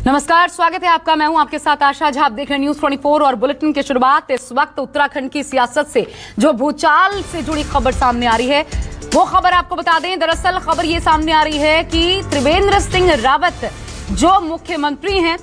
नमस्कार, स्वागत है आपका। मैं हूं आपके साथ आशा झा। आप देख रहे हैं न्यूज 24 और बुलेटिन की शुरुआत इस वक्त उत्तराखंड की सियासत से जो भूचाल से जुड़ी खबर सामने आ रही है वो खबर आपको बता दें। दरअसल खबर ये सामने आ रही है कि त्रिवेंद्र सिंह रावत जो मुख्यमंत्री हैं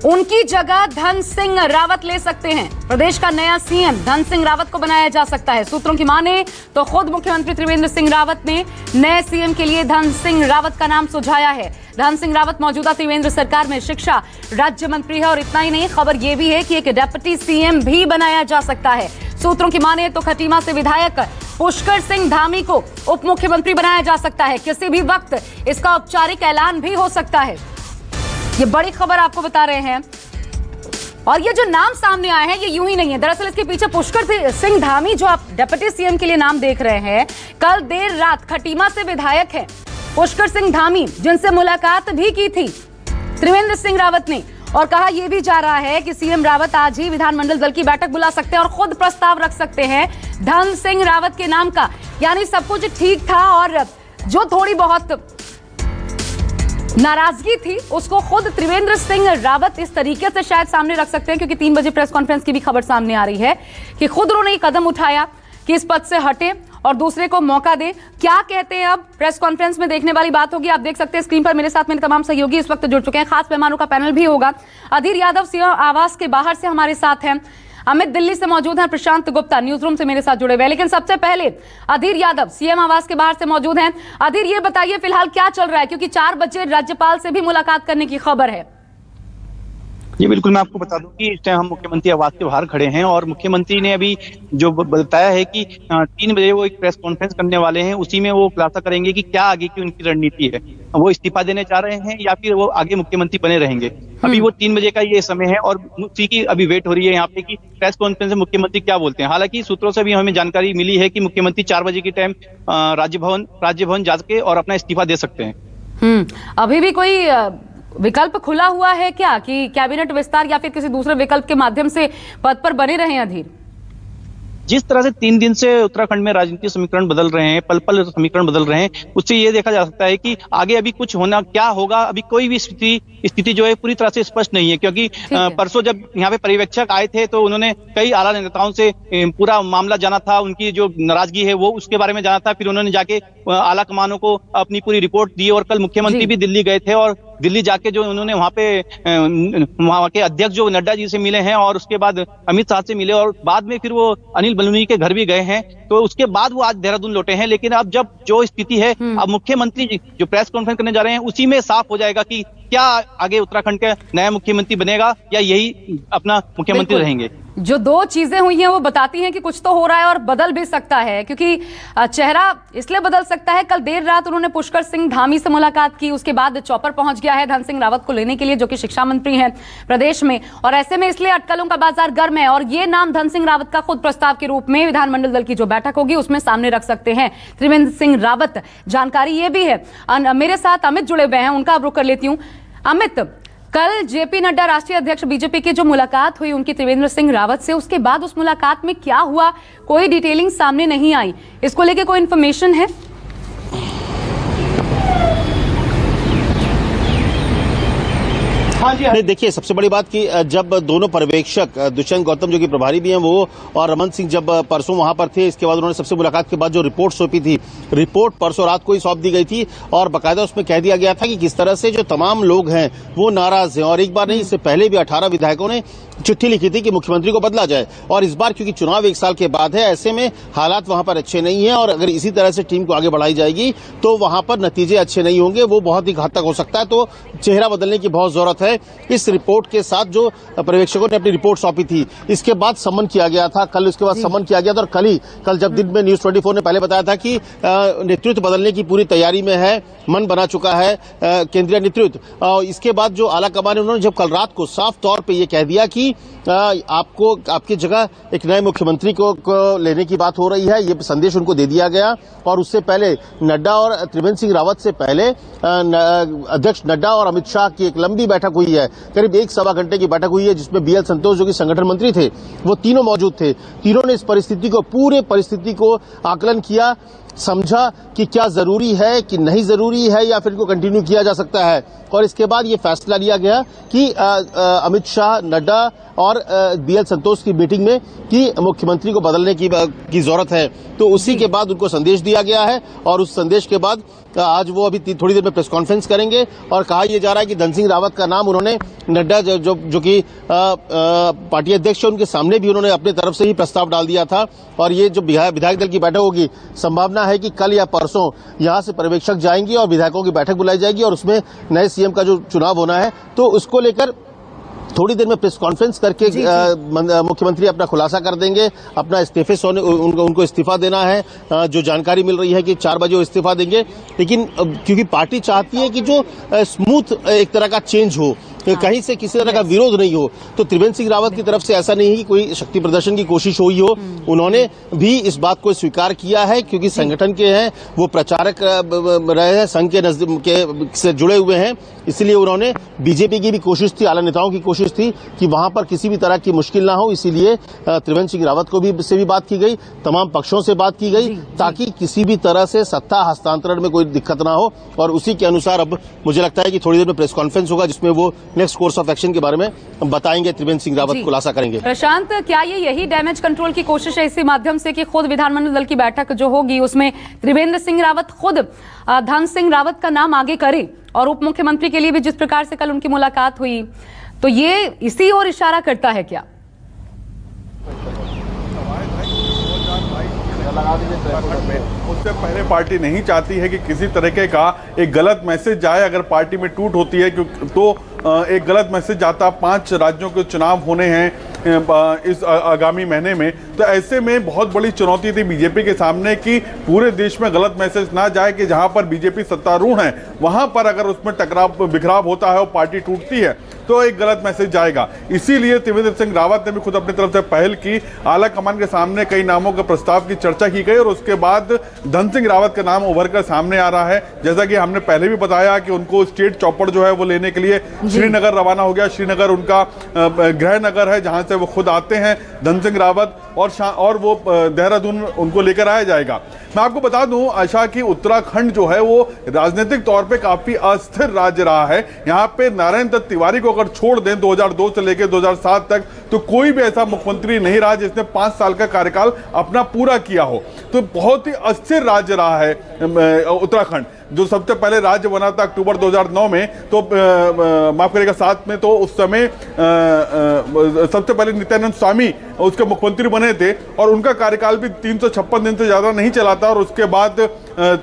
उनकी जगह धन सिंह रावत ले सकते हैं। प्रदेश का नया सीएम धन सिंह रावत को बनाया जा सकता है। सूत्रों की माने तो खुद मुख्यमंत्री त्रिवेंद्र सिंह रावत ने नए सीएम के लिए धन सिंह रावत का नाम सुझाया है। धन सिंह रावत मौजूदा त्रिवेंद्र सरकार में शिक्षा राज्य मंत्री है और इतना ही नहीं, खबर यह भी है कि एक डिप्टी सीएम भी बनाया जा सकता है। सूत्रों की माने तो खटीमा से विधायक पुष्कर सिंह धामी को उप मुख्यमंत्री बनाया जा सकता है। किसी भी वक्त इसका औपचारिक ऐलान भी हो सकता है। ये बड़ी खबर आपको बता रहे हैं और ये जो नाम सामने आए हैं ये यूं ही नहीं है। दरअसल इसके पीछे पुष्कर सिंह धामी जो आप डिप्टी सीएम के लिए नाम देख रहे हैं, कल देर रात खटीमा से विधायक हैं पुष्कर सिंह धामी, जिनसे मुलाकात भी की थी त्रिवेंद्र सिंह रावत ने। और कहा यह भी जा रहा है कि सीएम रावत आज ही विधानमंडल दल की बैठक बुला सकते हैं और खुद प्रस्ताव रख सकते हैं धन सिंह रावत के नाम का। यानी सब कुछ ठीक था और जो थोड़ी बहुत नाराजगी थी उसको खुद त्रिवेंद्र सिंह रावत इस तरीके से शायद सामने रख सकते हैं, क्योंकि 3 बजे प्रेस कॉन्फ्रेंस की भी खबर सामने आ रही है कि खुद उन्होंने ये कदम उठाया कि इस पद से हटे और दूसरे को मौका दे। क्या कहते हैं अब प्रेस कॉन्फ्रेंस में देखने वाली बात होगी। आप देख सकते हैं स्क्रीन पर मेरे साथ मेरे तमाम सहयोगी इस वक्त जुड़ चुके हैं। खास मेहमानों का पैनल भी होगा। अधीर यादव सीएम आवास के बाहर से हमारे साथ हैं, अमित दिल्ली से मौजूद हैं, प्रशांत गुप्ता न्यूज रूम से मेरे साथ जुड़े हुए हैं। लेकिन सबसे पहले अधीर यादव सीएम आवास के बाहर से मौजूद हैं। अधीर, ये बताइए फिलहाल क्या चल रहा है, क्योंकि 4 बजे राज्यपाल से भी मुलाकात करने की खबर है। जी बिल्कुल, मैं आपको बता दूं कि इस टाइम हम मुख्यमंत्री आवास के बाहर खड़े हैं और मुख्यमंत्री ने अभी जो बताया है कि 3 बजे वो एक प्रेस कॉन्फ्रेंस करने वाले हैं। उसी में वो खुलासा करेंगे कि क्या आगे की उनकी रणनीति है, वो इस्तीफा देने जा रहे हैं या फिर वो आगे मुख्यमंत्री बने रहेंगे। अभी वो 3 बजे का ये समय है और उसी की अभी वेट हो रही है यहाँ पे कि प्रेस कॉन्फ्रेंस में मुख्यमंत्री क्या बोलते हैं। हालांकि सूत्रों से भी हमें जानकारी मिली है कि मुख्यमंत्री 4 बजे के टाइम राज्यभवन जाके और अपना इस्तीफा दे सकते हैं। अभी भी कोई विकल्प खुला हुआ है क्या कि कैबिनेट विस्तार या फिर किसी दूसरे विकल्प के माध्यम से पद पर बने रहे? अधीर, जिस तरह से 3 दिन से उत्तराखंड में राजनीतिक समीकरण बदल रहे हैं, पल पल समीकरण बदल रहे हैं, उससे ये देखा जा सकता है कि आगे अभी कुछ होना क्या होगा। अभी कोई भी स्थिति जो है पूरी तरह से स्पष्ट नहीं है, क्योंकि परसों जब यहाँ पे पर्यवेक्षक आए थे तो उन्होंने कई आला नेताओं से पूरा मामला जाना था, उनकी जो नाराजगी है वो उसके बारे में जाना था। फिर उन्होंने जाके आला कमानों को अपनी पूरी रिपोर्ट दी और कल मुख्यमंत्री भी दिल्ली गए थे और दिल्ली जाके जो उन्होंने वहाँ के अध्यक्ष जो नड्डा जी से मिले हैं और उसके बाद अमित शाह से मिले और बाद में फिर वो अनिल बलूनी के घर भी गए हैं। तो उसके बाद वो आज देहरादून लौटे हैं। लेकिन अब जब जो स्थिति है, अब मुख्यमंत्री जी जो प्रेस कॉन्फ्रेंस करने जा रहे हैं उसी में साफ हो जाएगा कि क्या आगे उत्तराखंड का नया मुख्यमंत्री बनेगा या यही अपना मुख्यमंत्री रहेंगे। जो 2 चीजें हुई हैं वो बताती हैं कि कुछ तो हो रहा है और बदल भी सकता है, क्योंकि चेहरा इसलिए बदल सकता है। कल देर रात उन्होंने पुष्कर सिंह धामी से मुलाकात की, उसके बाद चौपर पहुंच गया है धन सिंह रावत को लेने के लिए, जो कि शिक्षा मंत्री हैं प्रदेश में। और ऐसे में इसलिए अटकलों का बाजार गर्म है और ये नाम धन सिंह रावत का खुद प्रस्ताव के रूप में विधानमंडल दल की जो बैठक होगी उसमें सामने रख सकते हैं त्रिवेंद्र सिंह रावत। जानकारी ये भी है। मेरे साथ अमित जुड़े हुए हैं, उनका अब रुक कर लेती हूँ। अमित, कल जेपी नड्डा राष्ट्रीय अध्यक्ष बीजेपी की जो मुलाकात हुई उनकी त्रिवेंद्र सिंह रावत से, उसके बाद उस मुलाकात में क्या हुआ, कोई डिटेलिंग सामने नहीं आई, इसको लेके कोई इन्फॉर्मेशन है? नहीं, देखिए सबसे बड़ी बात कि जब दोनों पर्यवेक्षक दुष्यंत गौतम जो कि प्रभारी भी हैं वो और रमन सिंह जब परसों वहां पर थे, इसके बाद उन्होंने सबसे मुलाकात के बाद जो रिपोर्ट सौंपी थी, रिपोर्ट परसों रात को ही सौंप दी गई थी और बाकायदा उसमें कह दिया गया था कि किस तरह से जो तमाम लोग हैं वो नाराज हैं और एक बार नहीं इससे पहले भी 18 विधायकों ने चिट्ठी लिखी थी कि मुख्यमंत्री को बदला जाए। और इस बार क्योंकि चुनाव 1 साल के बाद है, ऐसे में हालात वहां पर अच्छे नहीं है और अगर इसी तरह से टीम को आगे बढ़ाई जाएगी तो वहां पर नतीजे अच्छे नहीं होंगे, वो बहुत ही घातक हो सकता है। तो चेहरा बदलने की बहुत जरूरत है। इस रिपोर्ट के साथ जो पर्यवेक्षकों ने अपनी रिपोर्ट सौंपी थी, इसके बाद समन किया गया था कल, उसके बाद समन किया गया था और कल जब दिन में न्यूज 24 ने पहले बताया था कि नेतृत्व बदलने की पूरी तैयारी में है, मन बना चुका है केंद्रीय नेतृत्व। इसके बाद जो आला कमान, उन्होंने जब कल रात को साफ तौर पे ये कह दिया कि आपको आपकी जगह एक नए मुख्यमंत्री को लेने की बात हो रही है, ये संदेश उनको दे दिया गया। और उससे पहले नड्डा और त्रिवेंद्र सिंह रावत से पहले अध्यक्ष नड्डा और अमित शाह की एक लंबी बैठक हुई है, करीब 1-1.25 घंटे की बैठक हुई है, जिसमें बीएल संतोष जो कि संगठन मंत्री थे वो तीनों मौजूद थे। तीनों ने इस पूरे परिस्थिति को आकलन किया समझा कि क्या जरूरी है कि नहीं जरूरी है या फिर इनको कंटिन्यू किया जा सकता है। और इसके बाद ये फैसला लिया गया कि अमित शाह, नड्डा और बीएल संतोष की मीटिंग में कि मुख्यमंत्री को बदलने की जरूरत है। तो उसी के बाद उनको संदेश दिया गया है और उस संदेश के बाद आज वो अभी थोड़ी देर में प्रेस कॉन्फ्रेंस करेंगे और कहा यह जा रहा है कि धन सिंह रावत का नाम उन्होंने नड्डा जो कि पार्टी अध्यक्ष है उनके सामने भी उन्होंने अपने तरफ से ही प्रस्ताव डाल दिया था। और ये जो विधायक दल की बैठक होगी, संभावना है कि कल या परसों यहां से पर्यवेक्षक जाएंगे और विधायकों की बैठक बुलाई जाएगी और उसमें नए सीएम का जो चुनाव होना है तो उसको लेकर थोड़ी देर में प्रेस कॉन्फ्रेंस करके मुख्यमंत्री अपना खुलासा कर देंगे। अपना इस्तीफे उनको इस्तीफा देना है। जो जानकारी मिल रही है कि 4 बजे वो इस्तीफा देंगे, लेकिन क्योंकि पार्टी चाहती है कि जो स्मूथ एक तरह का चेंज हो, कहीं से किसी तरह का विरोध नहीं हो, तो त्रिवेंद्र सिंह रावत की तरफ से ऐसा नहीं है कि कोई शक्ति प्रदर्शन की कोशिश हुई हो। उन्होंने भी इस बात को स्वीकार किया है क्योंकि संगठन के हैं, वो प्रचारक रहे हैं, संघ के से जुड़े हुए हैं, इसलिए उन्होंने बीजेपी की भी कोशिश थी, आला नेताओं की कोशिश थी कि वहां पर किसी भी तरह की मुश्किल ना हो। इसीलिए त्रिवेंद्र सिंह रावत को से भी बात की गई, तमाम पक्षों से बात की गई ताकि किसी भी तरह से सत्ता हस्तांतरण में कोई दिक्कत ना हो। और उसी के अनुसार अब मुझे लगता है कि थोड़ी देर में प्रेस कॉन्फ्रेंस होगा जिसमें वो नेक्स्ट कोर्स ऑफ एक्शन के बारे में बताएंगे, त्रिवेंद्र सिंह रावत खुलासा करेंगे। प्रशांत, क्या यही डैमेज कंट्रोल की कोशिश है इसी माध्यम से कि खुद विधानमंडल दल की बैठक जो होगी उसमें त्रिवेंद्र सिंह रावत खुद धन सिंह रावत का नाम आगे करे और उप मुख्यमंत्री के लिए भी जिस प्रकार से कल उनकी मुलाकात हुई, तो ये इसी ओर इशारा करता है क्या? उससे पहले पार्टी नहीं चाहती है कि किसी तरीके का एक गलत मैसेज जाए। अगर पार्टी में टूट होती है तो एक गलत मैसेज जाता, 5 राज्यों के चुनाव होने हैं इस आगामी महीने में, तो ऐसे में बहुत बड़ी चुनौती थी बीजेपी के सामने कि पूरे देश में गलत मैसेज ना जाए कि जहां पर बीजेपी सत्तारूढ़ है वहां पर अगर उसमें टकराव बिखराव होता है और पार्टी टूटती है तो एक गलत मैसेज जाएगा। इसीलिए त्रिवेंद्र सिंह रावत ने भी खुद अपनी तरफ से पहल की, आला कमान के सामने कई नामों के प्रस्ताव की चर्चा की गई और उसके बाद धन सिंह रावत का नाम उभर कर सामने आ रहा है। जैसा कि हमने पहले भी बताया कि उनको स्टेट चौपड़ जो है वो लेने के लिए श्रीनगर रवाना हो गया। श्रीनगर उनका गृह नगर है जहां से वो खुद आते हैं धन सिंह रावत, और वो देहरादून उनको लेकर आया जाएगा। मैं आपको बता दूं आशा कि उत्तराखंड जो है वो राजनीतिक तौर पे काफी अस्थिर राज्य रहा है। यहाँ पे नारायण दत्त तिवारी को अगर छोड़ दें 2002 से लेकर 2007 तक, तो कोई भी ऐसा मुख्यमंत्री नहीं रहा जिसने 5 साल का कार्यकाल अपना पूरा किया हो। तो बहुत ही अस्थिर राज्य रहा है उत्तराखंड, जो सबसे पहले राज्य बना था अक्टूबर 2009 में, तो माफ करिएगा 7 में, तो उस समय सबसे पहले नित्यानंद स्वामी उसके मुख्यमंत्री बने थे और उनका कार्यकाल भी 356 दिन से ज्यादा नहीं चला था। और उसके बाद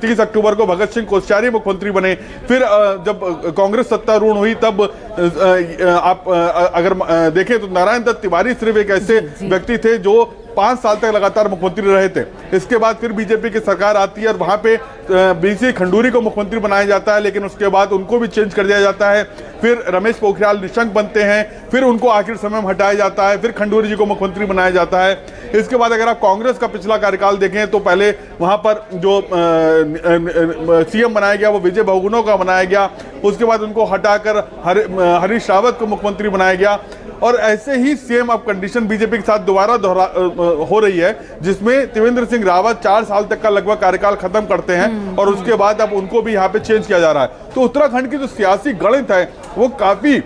30 अक्टूबर को भगत सिंह कोश्यारी मुख्यमंत्री बने। फिर जब कांग्रेस सत्तारूढ़ हुई तब आप अगर देखें तो नारायण दत्त तिवारी सिर्फ एक ऐसे व्यक्ति थे जो 5 साल तक लगातार मुख्यमंत्री रहे थे। इसके बाद फिर बीजेपी की सरकार आती है और वहां पे बीसी खंडूरी को मुख्यमंत्री बनाया जाता है, लेकिन उसके बाद उनको भी चेंज कर दिया जाता है। फिर रमेश पोखरियाल निशंक बनते हैं, फिर उनको आखिर समय में हटाया जाता है, फिर खंडूरी जी को मुख्यमंत्री बनाया जाता है। इसके बाद अगर आप कांग्रेस का पिछला कार्यकाल देखें तो पहले वहां पर जो सीएम बनाया गया वो विजय बहुगुणा का बनाया गया, उसके बाद उनको हटाकर हरीश रावत को मुख्यमंत्री बनाया गया। और ऐसे ही सेम अब कंडीशन बीजेपी के साथ दोबारा हो रही है, जिसमें त्रिवेंद्र सिंह रावत 4 साल तक का लगभग कार्यकाल खत्म करते हैं और उसके बाद अब उनको भी यहाँ पे चेंज किया जा रहा है। तो उत्तराखंड की जो सियासी गणित है वो काफी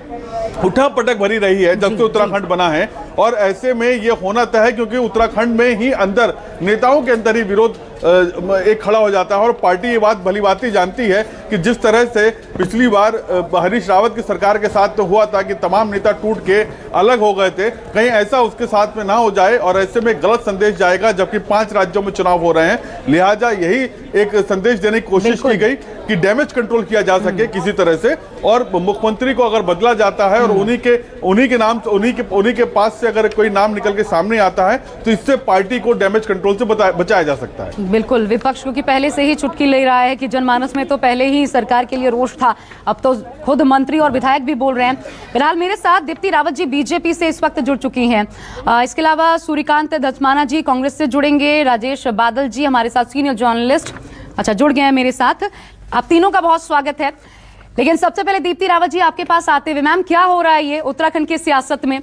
उठापटक भरी रही है जब से उत्तराखंड बना है। और ऐसे में ये होना तय है क्योंकि उत्तराखंड में ही अंदर नेताओं के अंदर ही विरोध एक खड़ा हो जाता है। और पार्टी ये बात भली भांति जानती है कि जिस तरह से पिछली बार हरीश रावत की सरकार के साथ तो हुआ था कि तमाम नेता टूट के अलग हो गए थे, कहीं ऐसा उसके साथ में ना हो जाए और ऐसे में गलत संदेश जाएगा, जबकि 5 राज्यों में चुनाव हो रहे हैं। लिहाजा यही एक संदेश देने की कोशिश की गई कि डैमेज कंट्रोल किया जा सके किसी तरह से, और मुख्यमंत्री को अगर बदला जाता है और उन्हीं के पास से अगर कोई नाम निकल के सामने आता है तो इससे पार्टी को डैमेज कंट्रोल से बचाया जा सकता है। बिल्कुल, विपक्ष क्योंकि पहले से ही चुटकी ले रहा है कि जनमानस में तो पहले ही सरकार के लिए रोष था, अब तो खुद मंत्री और विधायक भी बोल रहे हैं। फिलहाल मेरे साथ दीप्ति रावत जी बीजेपी से इस वक्त जुड़ चुकी हैं। इसके अलावा सूर्यकांत धस्माना जी कांग्रेस से जुड़ेंगे, राजेश बादल जी हमारे साथ सीनियर जर्नलिस्ट जुड़ गए हैं मेरे साथ। आप तीनों का बहुत स्वागत है। लेकिन सबसे पहले दीप्ति रावत जी आपके पास आते हुए, मैम क्या हो रहा है ये उत्तराखंड की सियासत में?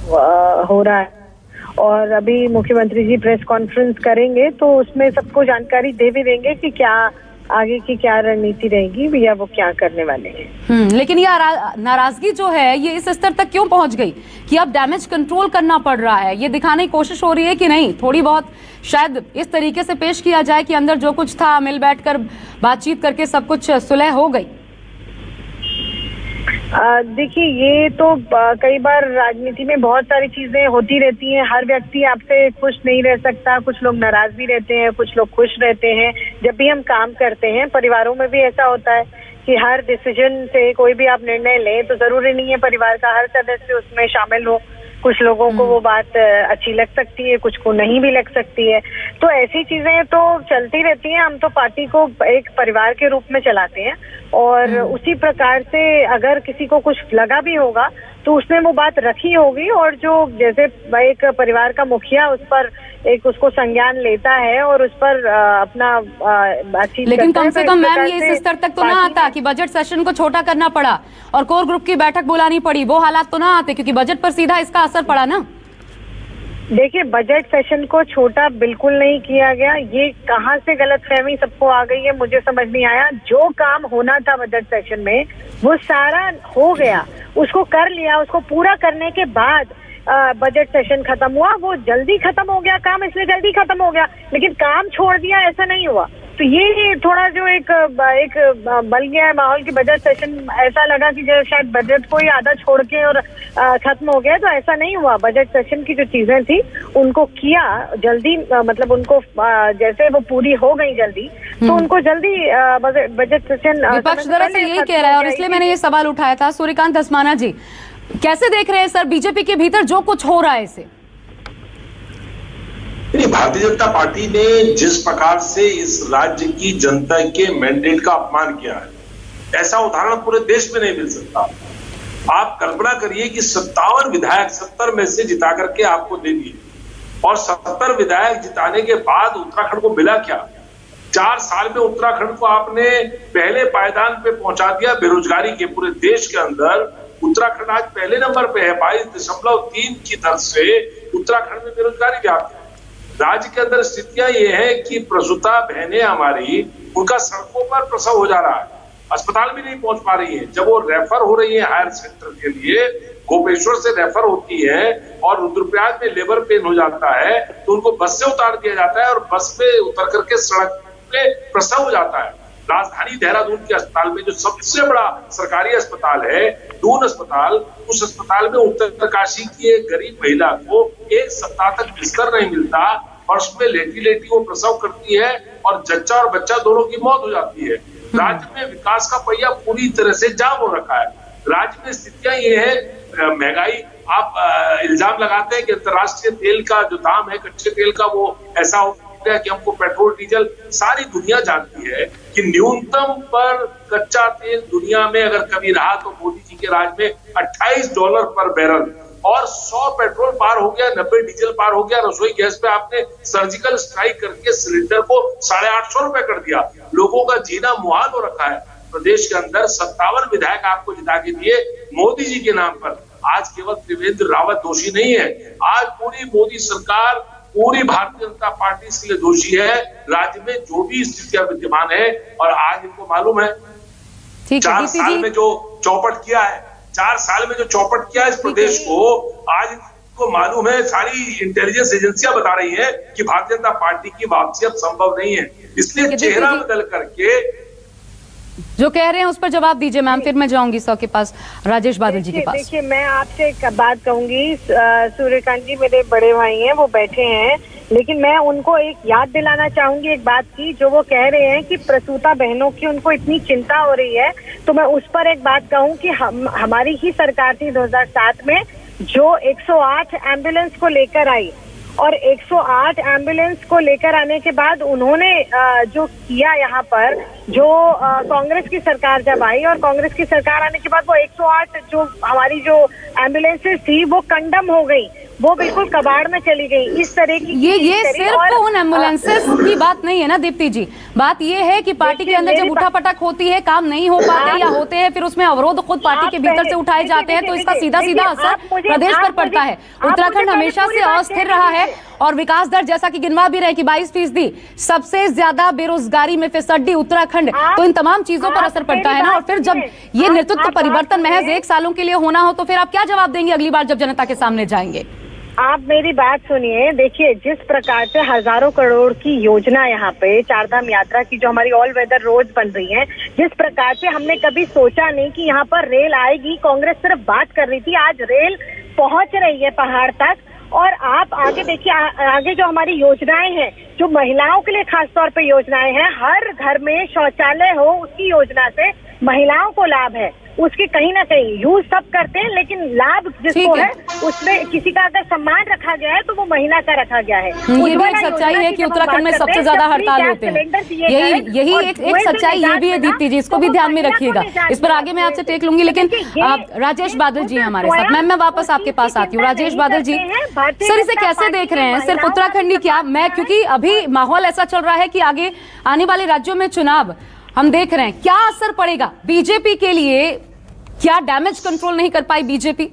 हो रहा है और अभी मुख्यमंत्री जी प्रेस कॉन्फ्रेंस करेंगे तो उसमें सबको जानकारी दे भी देंगे कि क्या आगे की क्या रणनीति रहेगी या वो क्या करने वाले हैं। लेकिन ये नाराजगी जो है ये इस स्तर तक क्यों पहुंच गई कि अब डैमेज कंट्रोल करना पड़ रहा है? ये दिखाने की कोशिश हो रही है कि नहीं थोड़ी बहुत शायद इस तरीके से पेश किया जाए कि अंदर जो कुछ था मिल बैठकर बातचीत करके सब कुछ सुलह हो गई? देखिए, ये तो कई बार राजनीति में बहुत सारी चीजें होती रहती हैं। हर व्यक्ति आपसे खुश नहीं रह सकता, कुछ लोग नाराज भी रहते हैं, कुछ लोग खुश रहते हैं। जब भी हम काम करते हैं परिवारों में भी ऐसा होता है कि हर डिसीजन से कोई भी आप निर्णय लें तो जरूरी नहीं है परिवार का हर सदस्य उसमें शामिल हो। कुछ लोगों को वो बात अच्छी लग सकती है, कुछ को नहीं भी लग सकती है। तो ऐसी चीजें तो चलती रहती हैं। हम तो पार्टी को एक परिवार के रूप में चलाते हैं और उसी प्रकार से अगर किसी को कुछ लगा भी होगा तो उसने वो बात रखी होगी और जो जैसे एक परिवार का मुखिया उस पर एक उसको संज्ञान लेता है और उस पर अपना बातचीत। लेकिन कम से कम मैम ये इस स्तर तक तो ना आता कि बजट सेशन को छोटा करना पड़ा और कोर ग्रुप की बैठक बुलानी पड़ी, वो हालात तो ना आते क्योंकि बजट पर सीधा इसका असर पड़ा ना। देखिए, बजट सेशन को छोटा बिल्कुल नहीं किया गया। ये कहाँ से गलतफहमी सबको आ गई है मुझे समझ नहीं आया। जो काम होना था बजट सेशन में वो सारा हो गया, उसको कर लिया। उसको पूरा करने के बाद बजट सेशन खत्म हुआ। वो जल्दी खत्म हो गया काम, इसलिए जल्दी खत्म हो गया, लेकिन काम छोड़ दिया ऐसा नहीं हुआ। तो ये थोड़ा जो एक बल गया है माहौल की बजट सेशन, ऐसा लगा कि जो शायद बजट को ही आधा छोड़ के और खत्म हो गया, तो ऐसा नहीं हुआ। बजट सेशन की जो चीजें थी उनको किया जल्दी, मतलब उनको जैसे वो पूरी हो गई जल्दी तो उनको जल्दी बजट सेशन। विपक्ष दरअसल यही कह रहा है और इसलिए मैंने ये सवाल उठाया था। सूर्यकांत धस्माना जी कैसे देख रहे हैं सर बीजेपी के भीतर जो कुछ हो रहा है इसे? भारतीय जनता पार्टी ने जिस प्रकार से इस राज्य की जनता के मैंडेट का अपमान किया है, ऐसा उदाहरण पूरे देश में नहीं मिल सकता। आप कल्पना करिए कि 57 विधायक 70 में से जिता करके आपको दे दिए और 70 विधायक जिताने के बाद उत्तराखंड को मिला क्या? 4 साल में उत्तराखंड को आपने पहले पायदान पे पहुंचा दिया बेरोजगारी के। पूरे देश के अंदर उत्तराखंड आज पहले नंबर पे है। 22.3 की दर से उत्तराखंड में बेरोजगारी व्याप्त है। राज्य के अंदर स्थितियां ये है कि प्रसूता बहनें हमारी, उनका सड़कों पर प्रसव हो जा रहा है, अस्पताल भी नहीं पहुंच पा रही है। जब वो रेफर हो रही है हायर सेंटर के लिए, गोपेश्वर से रेफर होती है और रुद्रप्रयाग में लेबर पेन हो जाता है तो उनको बस से उतार दिया जाता है और बस में उतर करके सड़क पे प्रसव हो जाता है। राजधानी देहरादून के अस्पताल में जो सबसे बड़ा सरकारी अस्पताल है दून अस्पताल, उस अस्पताल में उत्तरकाशी की एक गरीब महिला को 1 सप्ताह तक बिस्तर नहीं मिलता। फर्श में लेटी लेटी वो प्रसव करती है और जच्चा और बच्चा दोनों की मौत हो जाती है। राज्य में विकास का पहिया पूरी तरह से जाम हो रखा है। राज्य में स्थितियां ये है, महंगाई, आप इल्जाम लगाते हैं कि अंतर्राष्ट्रीय तेल का जो दाम है कच्चे तेल का वो ऐसा हो गया कि हमको पेट्रोल डीजल, सारी दुनिया जानती है कि न्यूनतम पर कच्चा तेल दुनिया में अगर कभी रहा तो मोदी जी के राज में $28 पर बैरल और 100 पेट्रोल पार हो गया, 90 डीजल पार हो गया। रसोई गैस पे आपने सर्जिकल स्ट्राइक करके सिलेंडर को 850 रुपए कर दिया। लोगों का जीना मुहाल हो रखा है। प्रदेश के अंदर 57 विधायक आपको जिता के दिए मोदी जी के नाम पर। आज केवल त्रिवेंद्र रावत दोषी नहीं है, आज पूरी मोदी सरकार, पूरी भारतीय जनता पार्टी इसके लिए दोषी है। राज्य में जो भी स्थितियां विद्यमान है और आज इनको मालूम है 4 साल में जो चौपट किया है, 4 साल में जो चौपट किया है इस प्रदेश को, आज इनको मालूम है। सारी इंटेलिजेंस एजेंसियां बता रही है कि भारतीय जनता पार्टी की वापसी अब संभव नहीं है। इसलिए चेहरा बदल करके जो कह रहे हैं उस पर जवाब दीजिए मैम, फिर मैं जाऊंगी सौ के पास, राजेश बादल जी के पास। देखिए, मैं आपसे एक बात कहूंगी। सूर्यकांत जी मेरे बड़े भाई हैं, वो बैठे हैं, लेकिन मैं उनको एक याद दिलाना चाहूंगी एक बात की, जो वो कह रहे हैं कि प्रसूता बहनों की उनको इतनी चिंता हो रही है। तो मैं उस पर एक बात कहूं कि हमारी ही सरकार थी 2007 में जो 108 एम्बुलेंस को लेकर आई और 108 एम्बुलेंस को लेकर आने के बाद उन्होंने जो किया यहाँ पर जो कांग्रेस की सरकार जब आई और कांग्रेस की सरकार आने के बाद वो 108 जो हमारी जो एम्बुलेंसेज थी वो कंडम हो गई, वो बिल्कुल कबाड़ में चली गई। इस तरह की ये सिर्फ उन एम्बुलेंसेस की बात नहीं है ना दीप्ति जी, बात ये है कि पार्टी के अंदर जब उठापटक होती है, काम नहीं हो पाते या होते हैं, फिर उसमें अवरोध खुद पार्टी के भीतर से उठाए जाते हैं, तो इसका सीधा सीधा असर प्रदेश पर पड़ता है। उत्तराखंड हमेशा से अस्थिर रहा है और विकास दर जैसा कि गिनवा भी रहे कि 22%, सबसे ज्यादा बेरोजगारी में फिसड्डी उत्तराखंड, तो इन तमाम चीजों पर असर पड़ता है ना। और फिर जब ये नेतृत्व परिवर्तन महज 1 सालों के लिए होना हो तो फिर आप क्या जवाब देंगे अगली बार जब जनता के सामने जाएंगे? आप मेरी बात सुनिए, देखिए जिस प्रकार से हजारों करोड़ की योजना यहाँ पे चारधाम यात्रा की जो हमारी ऑल वेदर रोड बन रही है, जिस प्रकार से हमने कभी सोचा नहीं कि यहाँ पर रेल आएगी, कांग्रेस सिर्फ बात कर रही थी, आज रेल पहुंच रही है पहाड़ तक। और आप आगे देखिए, आगे जो हमारी योजनाएं हैं, जो महिलाओं के लिए खास तौर पे योजनाएं हैं, हर घर में शौचालय हो उसकी योजना से महिलाओं को लाभ है। उसकी कहीं ना कहीं यूज सब करते हैं, लेकिन लाभ जिसको है उसमें किसी का अगर सम्मान रखा गया है तो वो महिला का रखा गया है। ये भी एक सच्चाई है कि उत्तराखंड में सबसे ज्यादा हड़ताल होते हैं, यही एक सच्चाई ये भी है दीप्ति जी, इसको भी ध्यान में रखिएगा। इस पर आगे मैं आपसे टेक लूंगी, लेकिन राजेश बादल जी हमारे साथ, मैं वापस आपके पास आती हूँ। राजेश बादल जी, सर इसे कैसे देख रहे हैं? सिर्फ उत्तराखंड ही क्या, मैं क्योंकि अभी माहौल ऐसा चल रहा है कि आगे आने वाले राज्यों में चुनाव हम देख रहे हैं, क्या असर पड़ेगा बीजेपी के लिए? क्या डैमेज कंट्रोल नहीं कर पाई बीजेपी?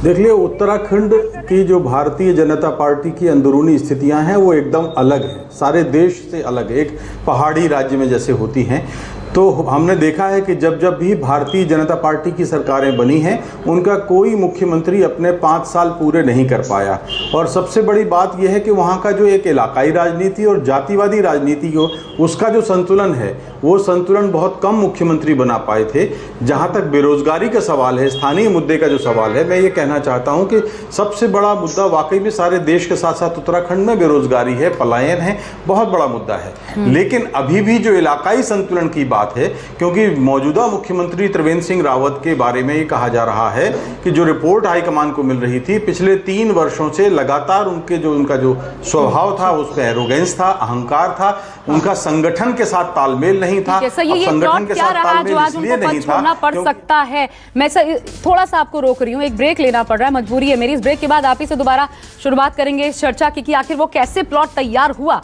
देख लिये, उत्तराखंड की जो भारतीय जनता पार्टी की अंदरूनी स्थितियां हैं वो एकदम अलग है, सारे देश से अलग है, एक पहाड़ी राज्य में जैसे होती हैं। तो हमने देखा है कि जब जब भी भारतीय जनता पार्टी की सरकारें बनी हैं, उनका कोई मुख्यमंत्री अपने 5 साल पूरे नहीं कर पाया। और सबसे बड़ी बात यह है कि वहाँ का जो एक इलाकाई राजनीति और जातिवादी राजनीति हो, उसका जो संतुलन है, वो संतुलन बहुत कम मुख्यमंत्री बना पाए थे। जहाँ तक बेरोजगारी का सवाल है, स्थानीय मुद्दे का जो सवाल है, मैं ये कहना चाहता हूँ कि सबसे बड़ा मुद्दा वाकई में सारे देश के साथ साथ उत्तराखंड में बेरोजगारी है, पलायन है, बहुत बड़ा मुद्दा है। लेकिन अभी भी जो इलाकाई संतुलन की बात है, क्योंकि मौजूदा मुख्यमंत्री त्रिवेंद्र सिंह रावत के बारे में ये कहा जा रहा है कि जो रिपोर्ट हाईकमान को मिल रही थी, पिछले 3 वर्षों से लगातार उनका जो स्वभाव था उसमें एरोगेंस था, अहंकार था, उनका संगठन के साथ तालमेल नहीं था। संगठन के साथ तालमेल इसलिए नहीं था, पड़ सकता है। मैं थोड़ा सा आपको रोक रही हूँ, एक ब्रेक लेना पड़ रहा है, मजबूरी है मेरी। इस ब्रेक के बाद आप ही से दोबारा शुरुआत करेंगे इस चर्चा की कि आखिर वो कैसे प्लॉट तैयार हुआ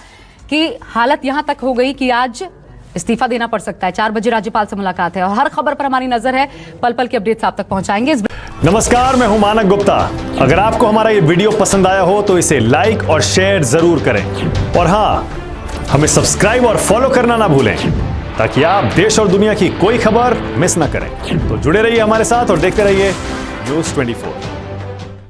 कि हालत यहां तक हो गई कि आज इस्तीफा देना पड़ सकता है। 4 बजे राज्यपाल से मुलाकात है और हर खबर पर हमारी नजर है, पल पल के अपडेट्स आप तक पहुंचाएंगे। नमस्कार, मैं हूं मानक गुप्ता। अगर आपको हमारा ये वीडियो पसंद आया हो तो इसे लाइक और शेयर जरूर करें, और हां, हमें सब्सक्राइब और फॉलो करना ना भूलें ताकि आप देश और दुनिया की कोई खबर मिस ना करें। तो जुड़े रहिए हमारे साथ और देखते रहिए News 24।